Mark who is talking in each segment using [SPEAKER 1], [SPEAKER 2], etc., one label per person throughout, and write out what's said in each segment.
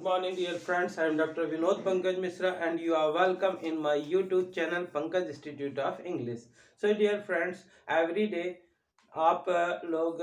[SPEAKER 1] Good morning, dear friends. I am Dr. Vinod Pankaj Misra, and you are welcome in my YouTube channel Pankaj Institute of English. So, dear friends, every day आप लोग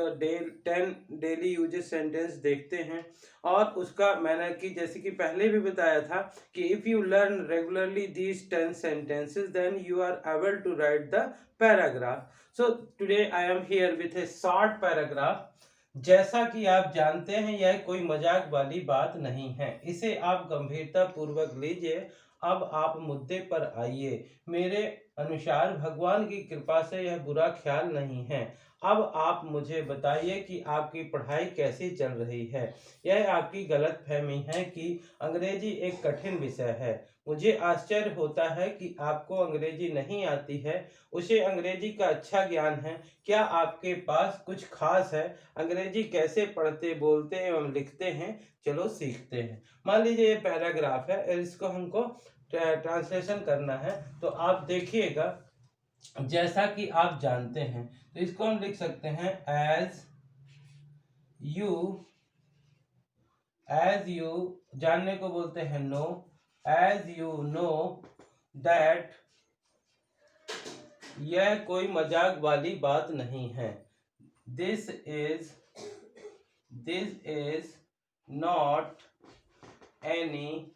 [SPEAKER 1] 10 daily uses sentence देखते हैं और उसका मैंने कि जैसे कि पहले भी बताया था कि if you learn regularly these 10 sentences then you are able to write the paragraph. So today I am here with a short paragraph. जैसा कि आप जानते हैं यह कोई मजाक वाली बात नहीं है, इसे आप गंभीरता पूर्वक लीजिए. अब आप मुद्दे पर आइए. मेरे अनुसार भगवान की कृपा से यह बुरा ख्याल नहीं है. अब आप मुझे बताइए कि आपकी पढ़ाई कैसी चल रही है. यह आपकी गलतफहमी है कि अंग्रेजी एक कठिन विषय है. मुझे आश्चर्य होता है कि आपको अंग्रेजी नहीं आती है. उसे अंग्रेजी का अच्छा ज्ञान है. क्या आपके पास कुछ खास है? अंग्रेजी कैसे पढ़ते, बोलते एवं लिखते हैं? चलो सीखते हैं. मान लीजिए ये पैराग्राफ है और इसको हमको ट्रांसलेशन करना है. तो आप देखिएगा, जैसा कि आप जानते हैं तो इसको हम लिख सकते हैं एज यू जानने को बोलते हैं no. As you know that यह कोई मजाक वाली बात नहीं है. This is not any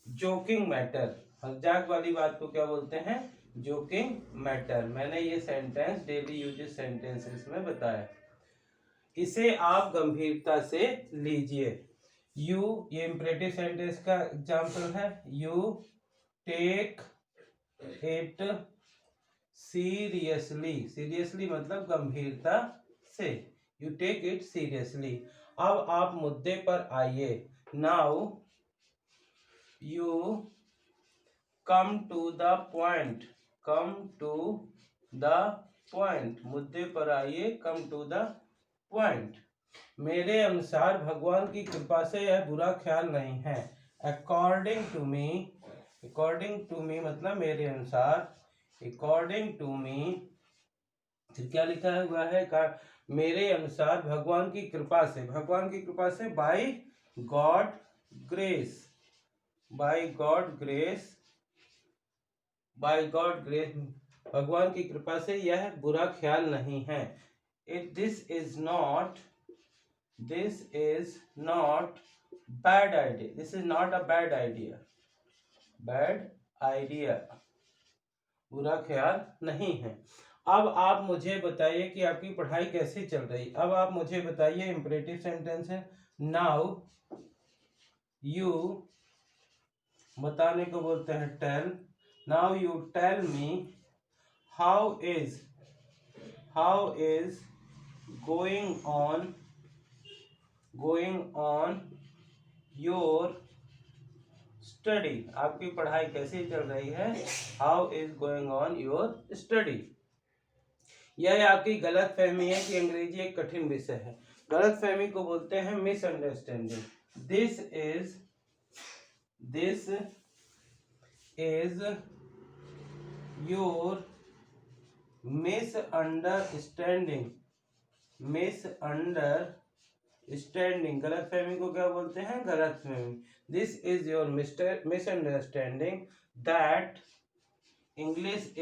[SPEAKER 1] joking matter. मजाक वाली बात को क्या बोलते हैं? Joking matter. मैंने ये सेंटेंस डेली यूजेस सेंटेंसेस में बताया. इसे आप गंभीरता से लीजिए. यू ये इंपरेटिव सेंटेंस का एग्जाम्पल है. You take it seriously. Seriously मतलब गंभीरता से. You take it seriously. अब आप मुद्दे पर आइए. Now you come to the point. Come to the point. मुद्दे पर आइए. Come to the point. मेरे अनुसार भगवान की कृपा से यह बुरा ख्याल नहीं है. अकॉर्डिंग टू मी मतलब मेरे अनुसार. अकॉर्डिंग टू मी फिर क्या लिखा हुआ है? मेरे अनुसार भगवान की कृपा से. भगवान की कृपा से by God grace. By God grace. By God grace भगवान की कृपा से यह बुरा ख्याल नहीं है. This is not bad idea. This is not a bad idea. Bad idea. बुरा ख्याल नहीं है. अब आप मुझे बताइए कि आपकी पढ़ाई कैसे चल रही. अब आप मुझे बताइए. इंपरेटिव सेंटेंस है. नाउ यू बताने को बोलते हैं tell. Now you tell me how is going on your study. आपकी पढ़ाई कैसी चल रही है? How is going on your study. यह आपकी गलत फहमी है कि अंग्रेजी एक कठिन विषय है. गलत फहमी को बोलते हैं misunderstanding. This is your misunderstanding. गलत फहमी को क्या बोलते हैं? गलत फहमी. This is your misunderstanding that English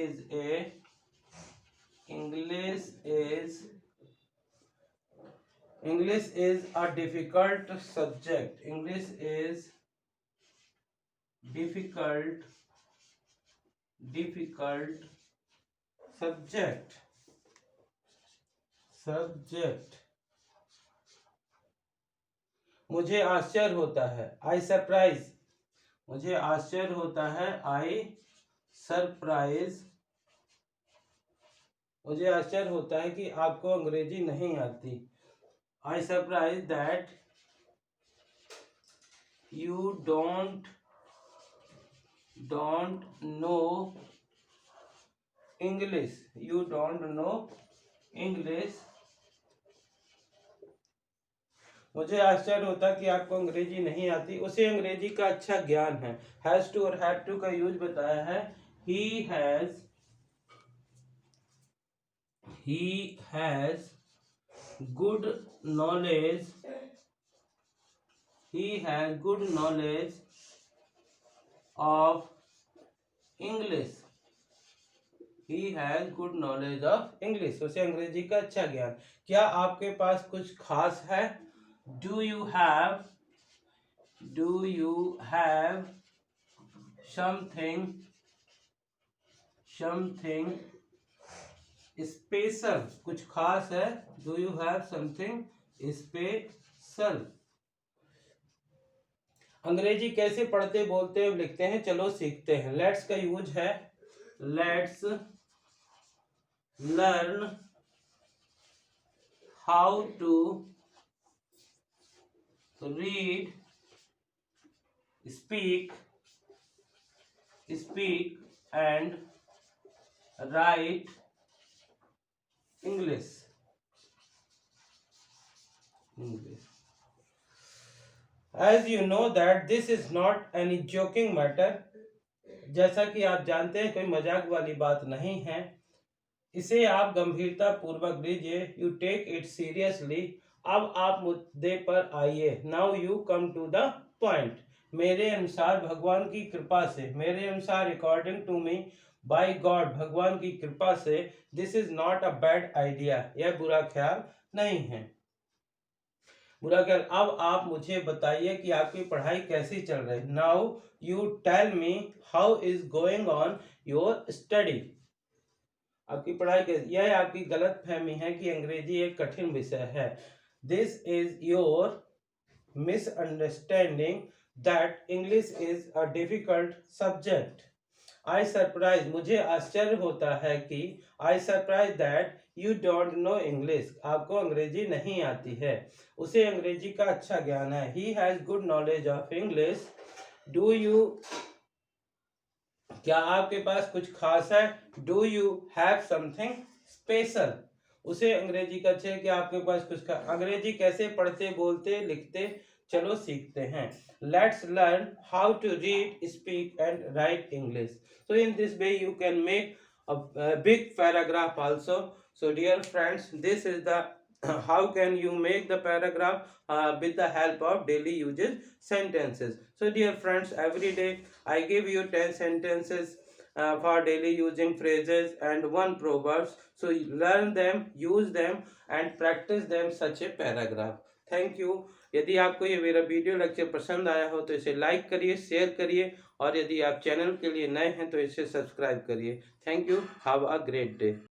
[SPEAKER 1] is a difficult subject. English is difficult subject. मुझे आश्चर्य होता है. I surprise. मुझे आश्चर्य होता है. I surprise. मुझे आश्चर्य होता है कि आपको अंग्रेजी नहीं आती. I surprise that you don't know English. You don't know English. मुझे आश्चर्य होता कि आपको अंग्रेजी नहीं आती. उसे अंग्रेजी का अच्छा ज्ञान है. हैज टू और हैड टू का यूज बताया है. He has good knowledge he has good knowledge of English. He has good knowledge of English. उसे अंग्रेजी का अच्छा ज्ञान। क्या आपके पास कुछ खास है? Do you have something special? कुछ खास है? Do you have something special? अंग्रेजी कैसे पढ़ते बोलते और लिखते हैं, चलो सीखते हैं। लेट्स का यूज है let's learn how to read speak and write English. As you know that this is not any joking matter. जैसा कि आप जानते हैं कोई मजाक वाली बात नहीं है। इसे आप गंभीरता पूर्वक लीजिए। You take it seriously. अब आप मुद्दे पर आइए। Now you come to the point. मेरे अनुसार भगवान की कृपा से, मेरे अनुसार according to me, by God भगवान की कृपा से, this is not a bad idea, यह बुरा ख्याल नहीं है। बुरा ख्याल। अब आप मुझे बताइए कि आपकी पढ़ाई कैसी चल रही है। Now you tell me how is going on your study. आपकी पढ़ाई कैसी? यह आपकी गलत फहमी है कि अंग्रेजी एक कठिन विषय है। This is your misunderstanding that English is a difficult subject. I surprise, मुझे आश्चर्य होता है कि I surprise that you don't know English, आपको अंग्रेजी नहीं आती है। उसे अंग्रेजी का अच्छा ज्ञान है। He has good knowledge of English. Do you, क्या आपके पास कुछ खास है? Do you have something special. उसे अंग्रेजी का अच्छा है कि आपके पास कुछ अंग्रेजी कैसे पढ़ते बोलते लिखते, चलो सीखते हैं। Let's learn how to read, speak and write English. So in this way you can make a big paragraph also. So dear friends, this is the how can you make the paragraph with the help of daily uses sentences. So dear friends, every day I give you 10 sentences for daily using phrases and 1 proverbs. So learn them, use them and practice them such a paragraph. Thank you. यदि आपको ये मेरा video lecture पसंद आया हो तो इसे like करिए, शेयर करिए और यदि आप चैनल के लिए नए हैं तो इसे सब्सक्राइब करिए। Thank you. Have a great day.